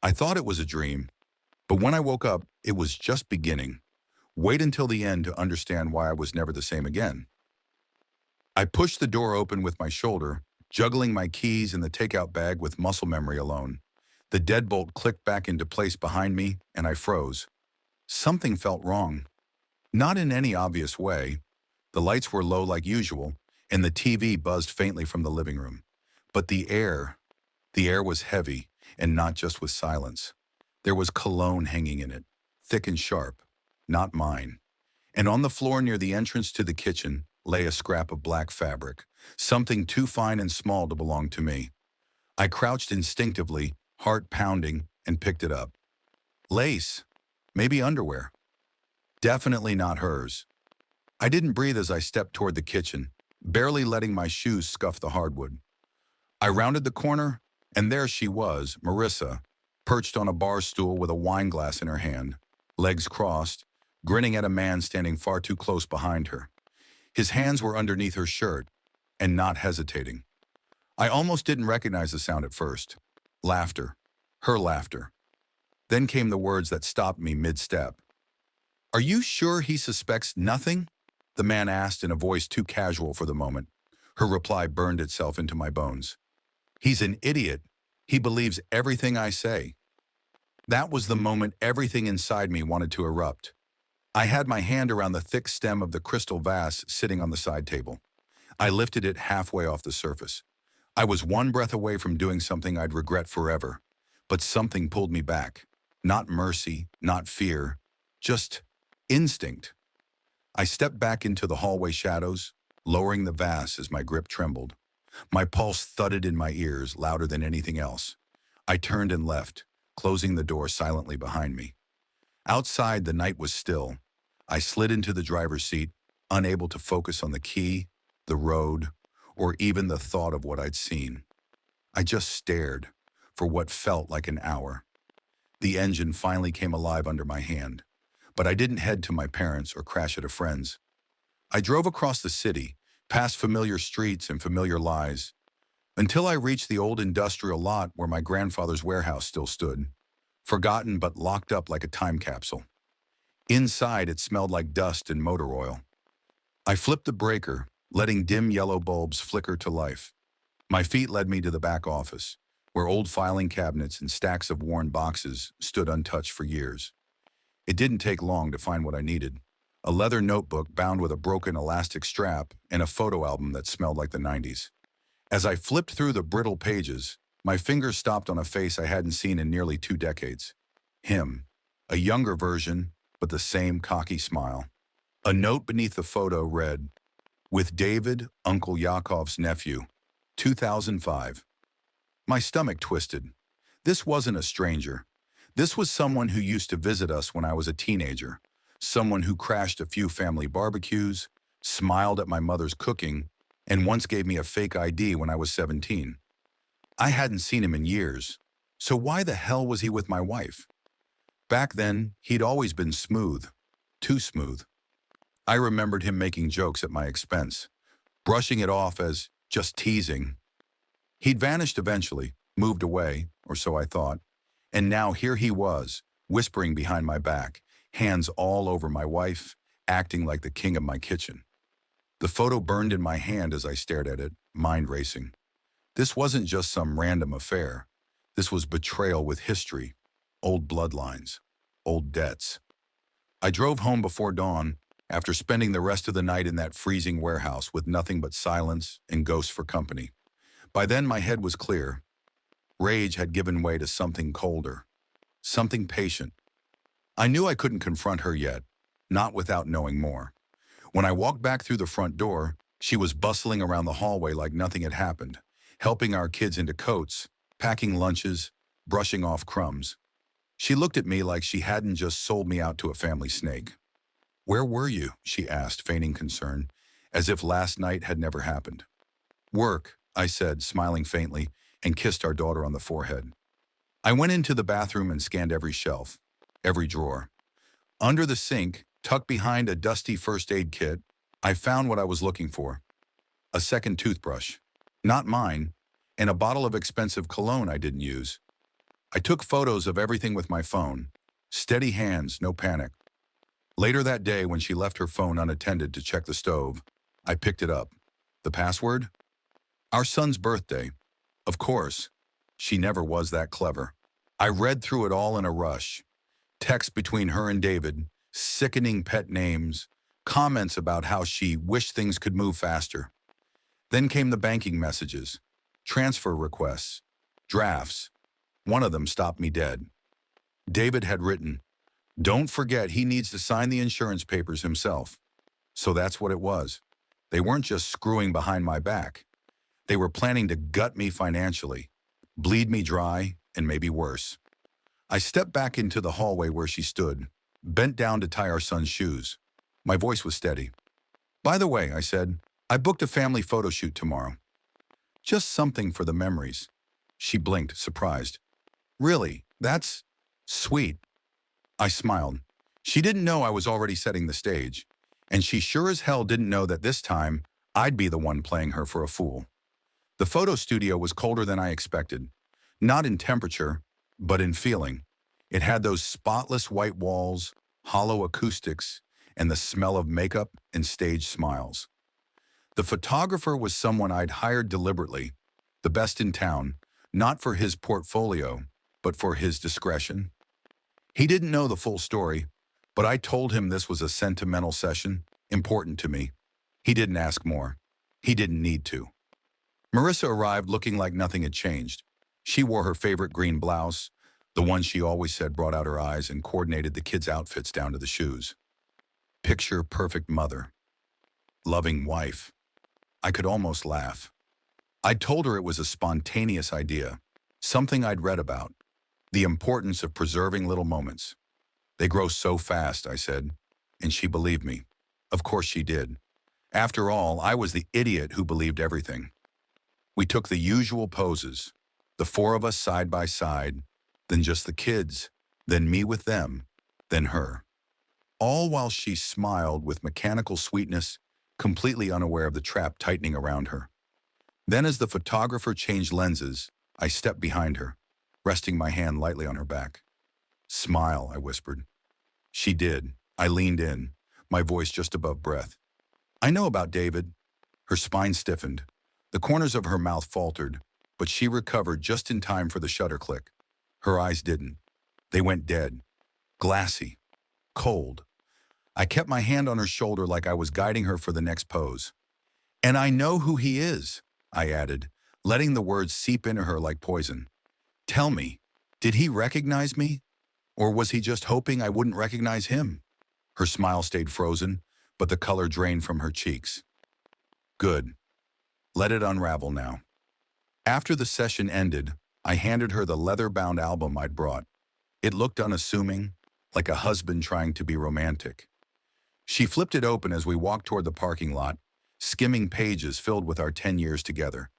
I thought it was a dream, but when I woke up, it was just beginning. Wait until the end to understand why I was never the same again. I pushed the door open with my shoulder, juggling my keys in the takeout bag with muscle memory alone. The deadbolt clicked back into place behind me, and I froze. Something felt wrong. Not in any obvious way. The lights were low like usual, and the TV buzzed faintly from the living room. But the air was heavy, and not just with silence. There was cologne hanging in it, thick and sharp, not mine. And on the floor near the entrance to the kitchen lay a scrap of black fabric, something too fine and small to belong to me. I crouched instinctively, heart pounding, and picked it up. Lace, maybe underwear. Definitely not hers. I didn't breathe as I stepped toward the kitchen, barely letting my shoes scuff the hardwood. I rounded the corner, and there she was, Marissa, perched on a bar stool with a wine glass in her hand, legs crossed, grinning at a man standing far too close behind her. His hands were underneath her shirt, and not hesitating. I almost didn't recognize the sound at first. Laughter. Her laughter. Then came the words that stopped me mid-step. "Are you sure he suspects nothing?" the man asked in a voice too casual for the moment. Her reply burned itself into my bones. "He's an idiot. He believes everything I say." That was the moment everything inside me wanted to erupt. I had my hand around the thick stem of the crystal vase sitting on the side table. I lifted it halfway off the surface. I was one breath away from doing something I'd regret forever, but something pulled me back. Not mercy, not fear, just instinct. I stepped back into the hallway shadows, lowering the vase as my grip trembled. My pulse thudded in my ears louder than anything else. I turned and left, closing the door silently behind me. Outside, the night was still. I slid into the driver's seat, unable to focus on the key, the road, or even the thought of what I'd seen. I just stared for what felt like an hour. The engine finally came alive under my hand, but I didn't head to my parents' or crash at a friend's. I drove across the city, past familiar streets and familiar lies, until I reached the old industrial lot where my grandfather's warehouse still stood, forgotten but locked up like a time capsule. Inside, it smelled like dust and motor oil. I flipped the breaker, letting dim yellow bulbs flicker to life. My feet led me to the back office, where old filing cabinets and stacks of worn boxes stood untouched for years. It didn't take long to find what I needed: a leather notebook bound with a broken elastic strap and a photo album that smelled like the 90s. As I flipped through the brittle pages, my fingers stopped on a face I hadn't seen in nearly 2 decades. Him, a younger version, but the same cocky smile. A note beneath the photo read, "With David, Uncle Yakov's nephew, 2005. My stomach twisted. This wasn't a stranger. This was someone who used to visit us when I was a teenager. Someone who crashed a few family barbecues, smiled at my mother's cooking, and once gave me a fake ID when I was 17. I hadn't seen him in years, so why the hell was he with my wife? Back then, he'd always been smooth, too smooth. I remembered him making jokes at my expense, brushing it off as just teasing. He'd vanished eventually, moved away, or so I thought, and now here he was, whispering behind my back, hands all over my wife, acting like the king of my kitchen. The photo burned in my hand as I stared at it, mind racing. This wasn't just some random affair. This was betrayal with history, old bloodlines, old debts. I drove home before dawn, after spending the rest of the night in that freezing warehouse with nothing but silence and ghosts for company. By then my head was clear. Rage had given way to something colder, something patient. I knew I couldn't confront her yet, not without knowing more. When I walked back through the front door, she was bustling around the hallway like nothing had happened, helping our kids into coats, packing lunches, brushing off crumbs. She looked at me like she hadn't just sold me out to a family snake. "Where were you?" she asked, feigning concern, as if last night had never happened. "Work," I said, smiling faintly, and kissed our daughter on the forehead. I went into the bathroom and scanned every shelf, every drawer. Under the sink, tucked behind a dusty first aid kit, I found what I was looking for: a second toothbrush. Not mine, and a bottle of expensive cologne I didn't use. I took photos of everything with my phone. Steady hands, no panic. Later that day, when she left her phone unattended to check the stove, I picked it up. The password? Our son's birthday. Of course. She never was that clever. I read through it all in a rush. Text between her and David, sickening pet names, comments about how she wished things could move faster. Then came the banking messages, transfer requests, drafts. One of them stopped me dead. David had written, "Don't forget he needs to sign the insurance papers himself." So that's what it was. They weren't just screwing behind my back. They were planning to gut me financially, bleed me dry, and maybe worse. I stepped back into the hallway where she stood, bent down to tie our son's shoes. My voice was steady. "By the way," I said, "I booked a family photo shoot tomorrow. Just something for the memories." She blinked, surprised. "Really? That's sweet." I smiled. She didn't know I was already setting the stage, and she sure as hell didn't know that this time I'd be the one playing her for a fool. The photo studio was colder than I expected, not in temperature, but in feeling. It had those spotless white walls, hollow acoustics, and the smell of makeup and stage smiles. The photographer was someone I'd hired deliberately, the best in town, not for his portfolio, but for his discretion. He didn't know the full story, but I told him this was a sentimental session, important to me. He didn't ask more. He didn't need to. Marissa arrived looking like nothing had changed. She wore her favorite green blouse, the one she always said brought out her eyes, and coordinated the kids' outfits down to the shoes. Picture perfect mother. Loving wife. I could almost laugh. I told her it was a spontaneous idea, something I'd read about, the importance of preserving little moments. "They grow so fast," I said, and she believed me. Of course she did. After all, I was the idiot who believed everything. We took the usual poses, the four of us side by side, then just the kids, then me with them, then her. All while she smiled with mechanical sweetness, completely unaware of the trap tightening around her. Then as the photographer changed lenses, I stepped behind her, resting my hand lightly on her back. "Smile," I whispered. She did. I leaned in, my voice just above breath. "I know about David." Her spine stiffened. The corners of her mouth faltered, but she recovered just in time for the shutter click. Her eyes didn't. They went dead, glassy, cold. I kept my hand on her shoulder like I was guiding her for the next pose. "And I know who he is," I added, letting the words seep into her like poison. "Tell me, did he recognize me? Or was he just hoping I wouldn't recognize him?" Her smile stayed frozen, but the color drained from her cheeks. "Good. Let it unravel now." After the session ended, I handed her the leather-bound album I'd brought. It looked unassuming, like a husband trying to be romantic. She flipped it open as we walked toward the parking lot, skimming pages filled with our 10 years together.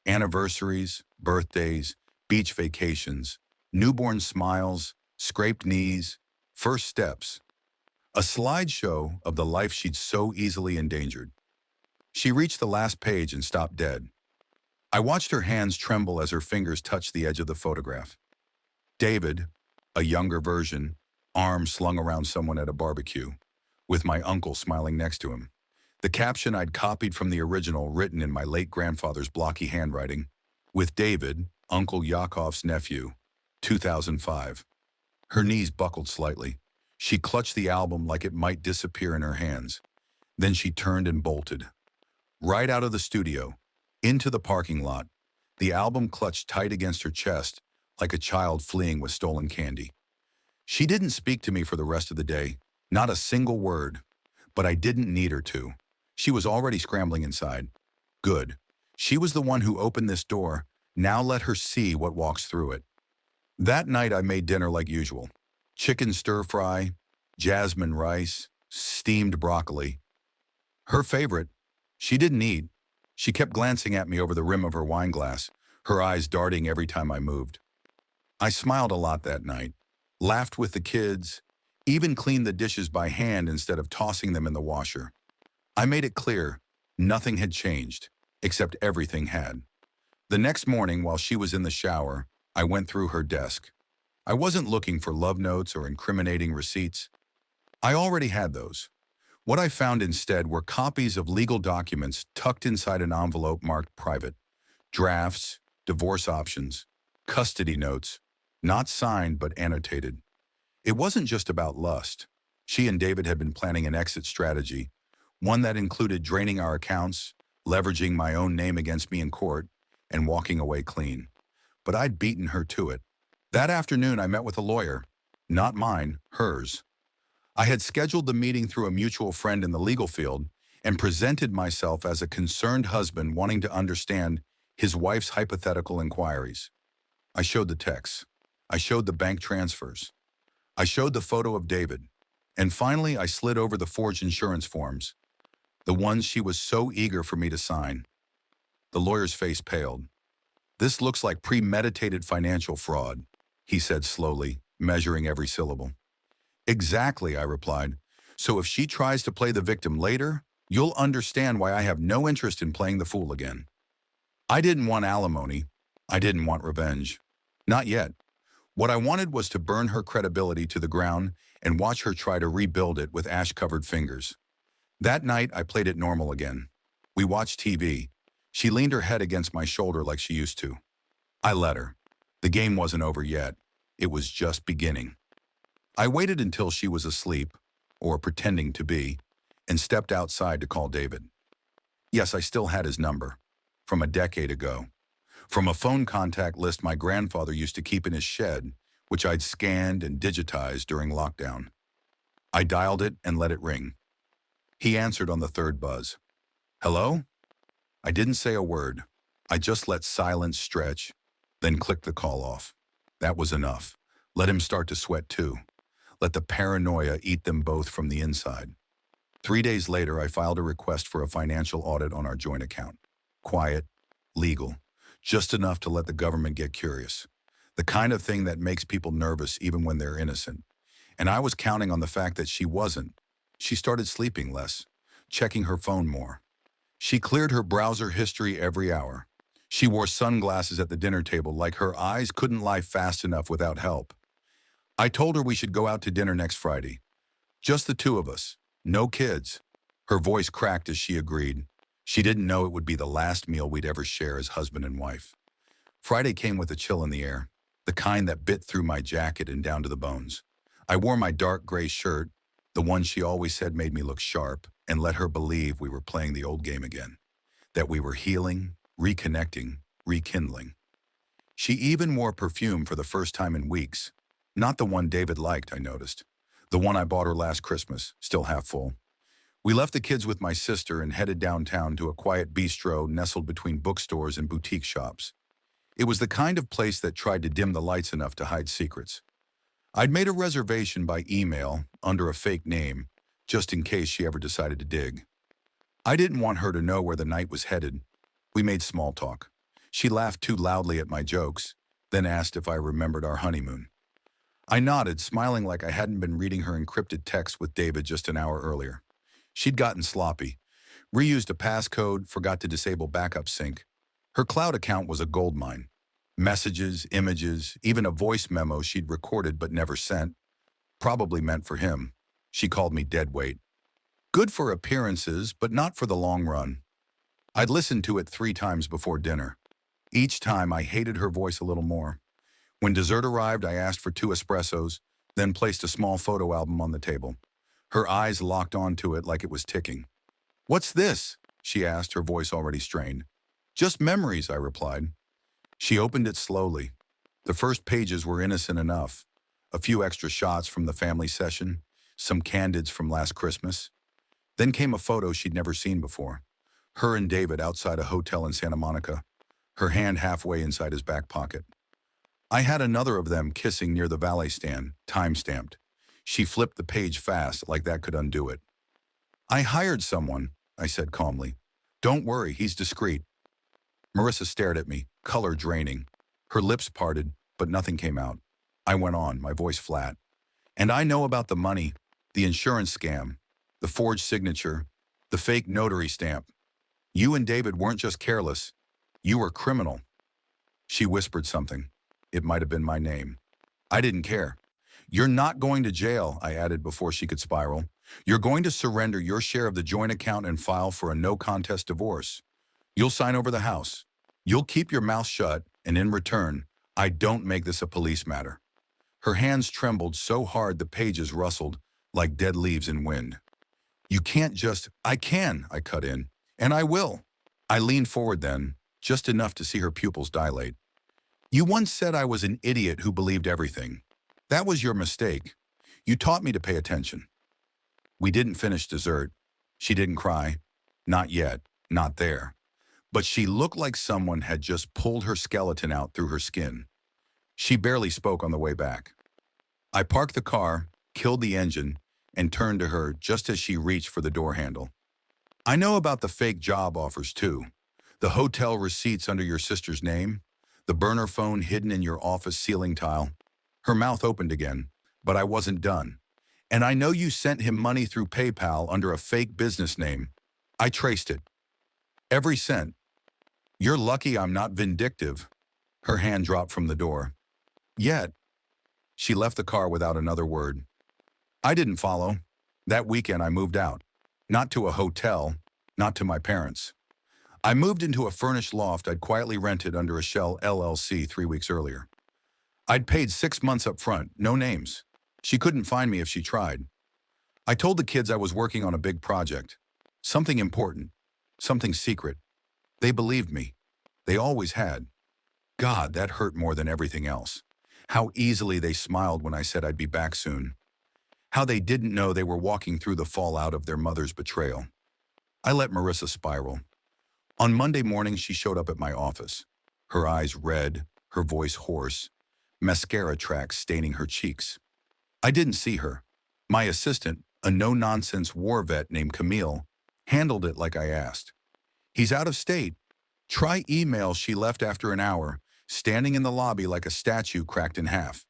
Anniversaries, birthdays, beach vacations, newborn smiles, scraped knees, first steps. A slideshow of the life she'd so easily endangered. She reached the last page and stopped dead. I watched her hands tremble as her fingers touched the edge of the photograph. David, a younger version, arms slung around someone at a barbecue, with my uncle smiling next to him. The caption I'd copied from the original, written in my late grandfather's blocky handwriting, "With David, Uncle Yakov's nephew, 2005. Her knees buckled slightly. She clutched the album like it might disappear in her hands. Then she turned and bolted. Right out of the studio, into the parking lot, the album clutched tight against her chest like a child fleeing with stolen candy. She didn't speak to me for the rest of the day, not a single word, but I didn't need her to. She was already scrambling inside. Good. She was the one who opened this door. Now let her see what walks through it. That night I made dinner like usual. Chicken stir-fry, jasmine rice, steamed broccoli. Her favorite. She didn't eat. She kept glancing at me over the rim of her wine glass, her eyes darting every time I moved. I smiled a lot that night, laughed with the kids, even cleaned the dishes by hand instead of tossing them in the washer. I made it clear, nothing had changed, except everything had. The next morning, while she was in the shower, I went through her desk. I wasn't looking for love notes or incriminating receipts. I already had those. What I found instead were copies of legal documents tucked inside an envelope marked private. Drafts, divorce options, custody notes, not signed but annotated. It wasn't just about lust. She and David had been planning an exit strategy, one that included draining our accounts, leveraging my own name against me in court, and walking away clean. But I'd beaten her to it. That afternoon, I met with a lawyer. Not mine, hers. I had scheduled the meeting through a mutual friend in the legal field and presented myself as a concerned husband wanting to understand his wife's hypothetical inquiries. I showed the texts. I showed the bank transfers. I showed the photo of David. And finally, I slid over the forged insurance forms, the ones she was so eager for me to sign. The lawyer's face paled. "This looks like premeditated financial fraud," he said slowly, measuring every syllable. "Exactly," I replied. "So if she tries to play the victim later, you'll understand why I have no interest in playing the fool again." I didn't want alimony. I didn't want revenge. Not yet. What I wanted was to burn her credibility to the ground and watch her try to rebuild it with ash-covered fingers. That night, I played it normal again. We watched TV. She leaned her head against my shoulder like she used to. I let her. The game wasn't over yet. It was just beginning. I waited until she was asleep, or pretending to be, and stepped outside to call David. Yes, I still had his number. From a decade ago. From a phone contact list my grandfather used to keep in his shed, which I'd scanned and digitized during lockdown. I dialed it and let it ring. He answered on the third buzz. "Hello?" I didn't say a word. I just let silence stretch, then clicked the call off. That was enough. Let him start to sweat too. Let the paranoia eat them both from the inside. 3 days later, I filed a request for a financial audit on our joint account. Quiet, legal, just enough to let the government get curious. The kind of thing that makes people nervous even when they're innocent. And I was counting on the fact that she wasn't. She started sleeping less, checking her phone more. She cleared her browser history every hour. She wore sunglasses at the dinner table like her eyes couldn't lie fast enough without help. I told her we should go out to dinner next Friday. Just the two of us. No kids. Her voice cracked as she agreed. She didn't know it would be the last meal we'd ever share as husband and wife. Friday came with a chill in the air, the kind that bit through my jacket and down to the bones. I wore my dark gray shirt, the one she always said made me look sharp, and let her believe we were playing the old game again. That we were healing, reconnecting, rekindling. She even wore perfume for the first time in weeks. Not the one David liked, I noticed. The one I bought her last Christmas, still half full. We left the kids with my sister and headed downtown to a quiet bistro nestled between bookstores and boutique shops. It was the kind of place that tried to dim the lights enough to hide secrets. I'd made a reservation by email under a fake name, just in case she ever decided to dig. I didn't want her to know where the night was headed. We made small talk. She laughed too loudly at my jokes, then asked if I remembered our honeymoon. I nodded, smiling like I hadn't been reading her encrypted text with David just an hour earlier. She'd gotten sloppy, reused a passcode, forgot to disable backup sync. Her cloud account was a goldmine. Messages, images, even a voice memo she'd recorded but never sent. Probably meant for him. She called me deadweight. Good for appearances, but not for the long run. I'd listened to it 3 times before dinner. Each time I hated her voice a little more. When dessert arrived, I asked for 2 espressos, then placed a small photo album on the table. Her eyes locked onto it like it was ticking. "What's this?" she asked, her voice already strained. "Just memories," I replied. She opened it slowly. The first pages were innocent enough. A few extra shots from the family session, some candids from last Christmas. Then came a photo she'd never seen before. Her and David outside a hotel in Santa Monica, her hand halfway inside his back pocket. I had another of them kissing near the valet stand, time-stamped. She flipped the page fast, like that could undo it. "I hired someone," I said calmly. "Don't worry, he's discreet." Marissa stared at me, color draining. Her lips parted, but nothing came out. I went on, my voice flat. "And I know about the money, the insurance scam, the forged signature, the fake notary stamp. You and David weren't just careless. You were criminal." She whispered something. It might have been my name. I didn't care. You're not going to jail, I added before she could spiral. You're going to surrender your share of the joint account and file for a no-contest divorce. You'll sign over the house. You'll keep your mouth shut, and in return, I don't make this a police matter. Her hands trembled so hard the pages rustled like dead leaves in wind. You can't just, I can, I cut in, and I will. I leaned forward then, just enough to see her pupils dilate. You once said I was an idiot who believed everything. That was your mistake. You taught me to pay attention. We didn't finish dessert. She didn't cry. Not yet. Not there. But she looked like someone had just pulled her skeleton out through her skin. She barely spoke on the way back. I parked the car, killed the engine, and turned to her just as she reached for the door handle. I know about the fake job offers too. The hotel receipts under your sister's name, the burner phone hidden in your office ceiling tile. Her mouth opened again, but I wasn't done. And I know you sent him money through PayPal under a fake business name. I traced it. Every cent. You're lucky I'm not vindictive. Her hand dropped from the door. Yet. She left the car without another word. I didn't follow. That weekend I moved out. Not to a hotel, not to my parents. I moved into a furnished loft I'd quietly rented under a Shell LLC 3 weeks earlier. I'd paid 6 months up front, no names. She couldn't find me if she tried. I told the kids I was working on a big project. Something important. Something secret. They believed me. They always had. God, that hurt more than everything else. How easily they smiled when I said I'd be back soon. How they didn't know they were walking through the fallout of their mother's betrayal. I let Marissa spiral. On Monday morning, she showed up at my office. Her eyes red, her voice hoarse, mascara tracks staining her cheeks. I didn't see her. My assistant, a no-nonsense war vet named Camille, handled it like I asked. He's out of state. Try email, she left after an hour, standing in the lobby like a statue cracked in half.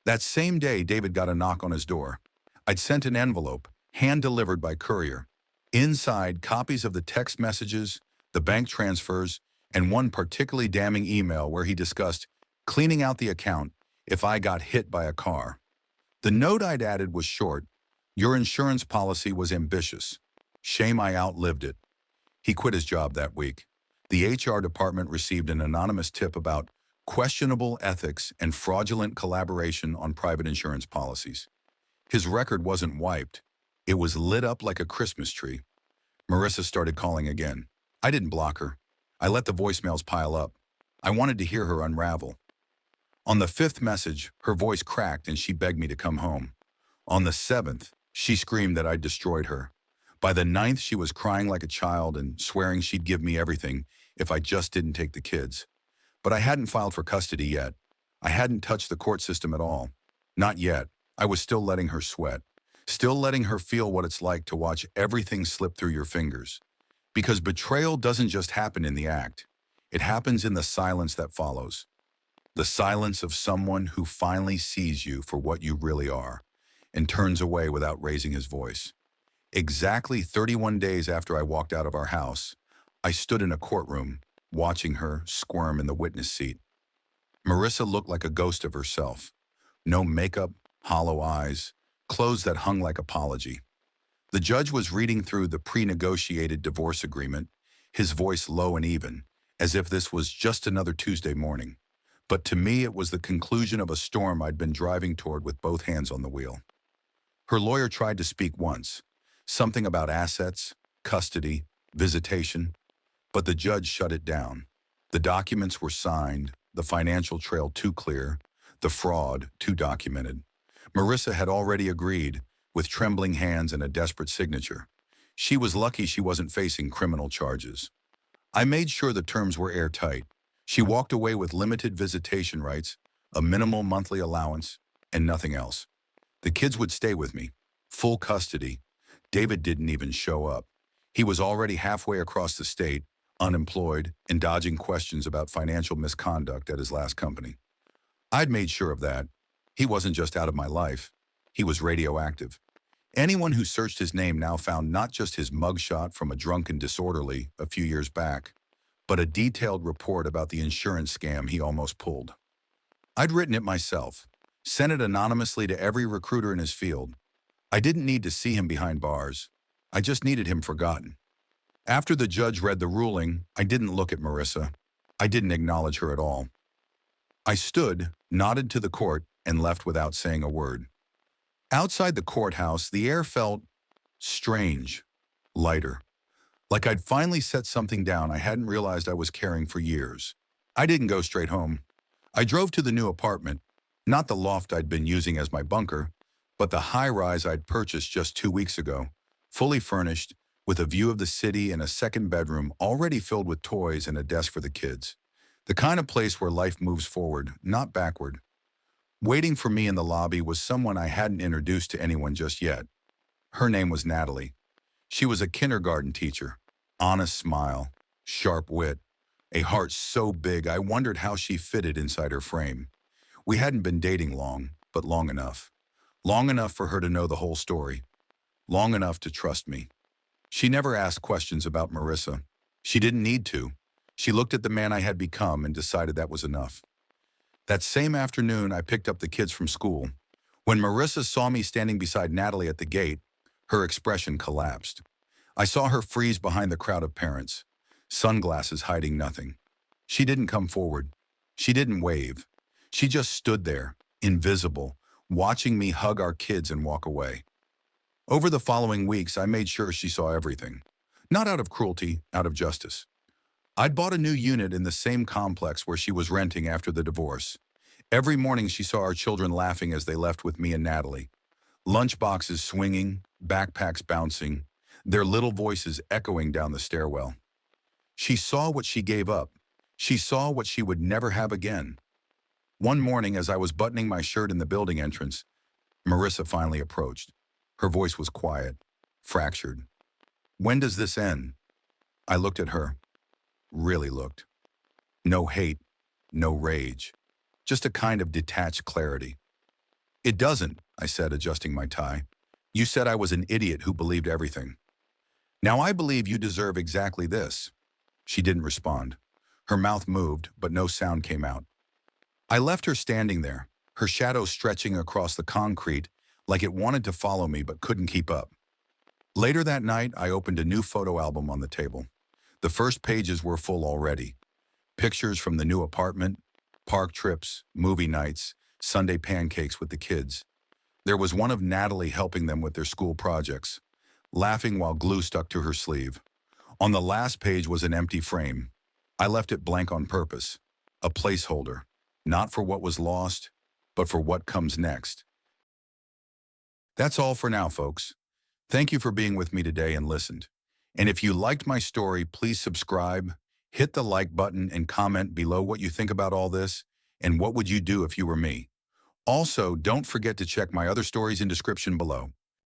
That same day, David got a knock on his door. I'd sent an envelope, hand-delivered by courier. Inside, copies of the text messages, the bank transfers, and one particularly damning email where he discussed cleaning out the account if I got hit by a car. The note I'd added was short. Your insurance policy was ambitious. Shame I outlived it. He quit his job that week. The HR department received an anonymous tip about questionable ethics and fraudulent collaboration on private insurance policies. His record wasn't wiped. It was lit up like a Christmas tree. Marissa started calling again. I didn't block her. I let the voicemails pile up. I wanted to hear her unravel. On the 5th message, her voice cracked and she begged me to come home. On the 7th, she screamed that I'd destroyed her. By the 9th, she was crying like a child and swearing she'd give me everything if I just didn't take the kids. But I hadn't filed for custody yet. I hadn't touched the court system at all. Not yet. I was still letting her sweat. Still letting her feel what it's like to watch everything slip through your fingers. Because betrayal doesn't just happen in the act. It happens in the silence that follows. The silence of someone who finally sees you for what you really are and turns away without raising his voice. Exactly 31 days after I walked out of our house, I stood in a courtroom, watching her squirm in the witness seat. Marissa looked like a ghost of herself. No makeup, hollow eyes, clothes that hung like apology. The judge was reading through the pre-negotiated divorce agreement, his voice low and even, as if this was just another Tuesday morning. But to me, it was the conclusion of a storm I'd been driving toward with both hands on the wheel. Her lawyer tried to speak once, something about assets, custody, visitation, but the judge shut it down. The documents were signed, the financial trail too clear, the fraud too documented. Marissa had already agreed, with trembling hands and a desperate signature. She was lucky she wasn't facing criminal charges. I made sure the terms were airtight. She walked away with limited visitation rights, a minimal monthly allowance, and nothing else. The kids would stay with me, full custody. David didn't even show up. He was already halfway across the state, unemployed, and dodging questions about financial misconduct at his last company. I'd made sure of that. He wasn't just out of my life. He was radioactive. Anyone who searched his name now found not just his mugshot from a drunken disorderly a few years back, but a detailed report about the insurance scam he almost pulled. I'd written it myself, sent it anonymously to every recruiter in his field. I didn't need to see him behind bars. I just needed him forgotten. After the judge read the ruling, I didn't look at Marissa. I didn't acknowledge her at all. I stood, nodded to the court, and left without saying a word. Outside the courthouse, the air felt strange, lighter. Like I'd finally set something down I hadn't realized I was carrying for years. I didn't go straight home. I drove to the new apartment, not the loft I'd been using as my bunker, but the high-rise I'd purchased just 2 weeks ago, fully furnished, with a view of the city and a second bedroom already filled with toys and a desk for the kids. The kind of place where life moves forward, not backward. Waiting for me in the lobby was someone I hadn't introduced to anyone just yet. Her name was Natalie. She was a kindergarten teacher. Honest smile, sharp wit, a heart so big I wondered how she fitted inside her frame. We hadn't been dating long, but long enough. Long enough for her to know the whole story. Long enough to trust me. She never asked questions about Marissa. She didn't need to. She looked at the man I had become and decided that was enough. That same afternoon, I picked up the kids from school. When Marissa saw me standing beside Natalie at the gate, her expression collapsed. I saw her freeze behind the crowd of parents, sunglasses hiding nothing. She didn't come forward. She didn't wave. She just stood there, invisible, watching me hug our kids and walk away. Over the following weeks, I made sure she saw everything. Not out of cruelty, out of justice. I'd bought a new unit in the same complex where she was renting after the divorce. Every morning she saw our children laughing as they left with me and Natalie. Lunchboxes swinging, backpacks bouncing, their little voices echoing down the stairwell. She saw what she gave up. She saw what she would never have again. One morning, as I was buttoning my shirt in the building entrance, Marissa finally approached. Her voice was quiet, fractured. "When does this end?" I looked at her. Really looked. No hate, no rage. Just a kind of detached clarity. "It doesn't," I said, adjusting my tie. "You said I was an idiot who believed everything. Now I believe you deserve exactly this." She didn't respond. Her mouth moved, but no sound came out. I left her standing there, her shadow stretching across the concrete like it wanted to follow me but couldn't keep up. Later that night, I opened a new photo album on the table. The first pages were full already. Pictures from the new apartment, park trips, movie nights, Sunday pancakes with the kids. There was one of Natalie helping them with their school projects, laughing while glue stuck to her sleeve. On the last page was an empty frame. I left it blank on purpose, a placeholder, not for what was lost, but for what comes next. That's all for now, folks. Thank you for being with me today and listened. And if you liked my story, please subscribe, hit the like button, and comment below what you think about all this and what would you do if you were me. Also, don't forget to check my other stories in description below.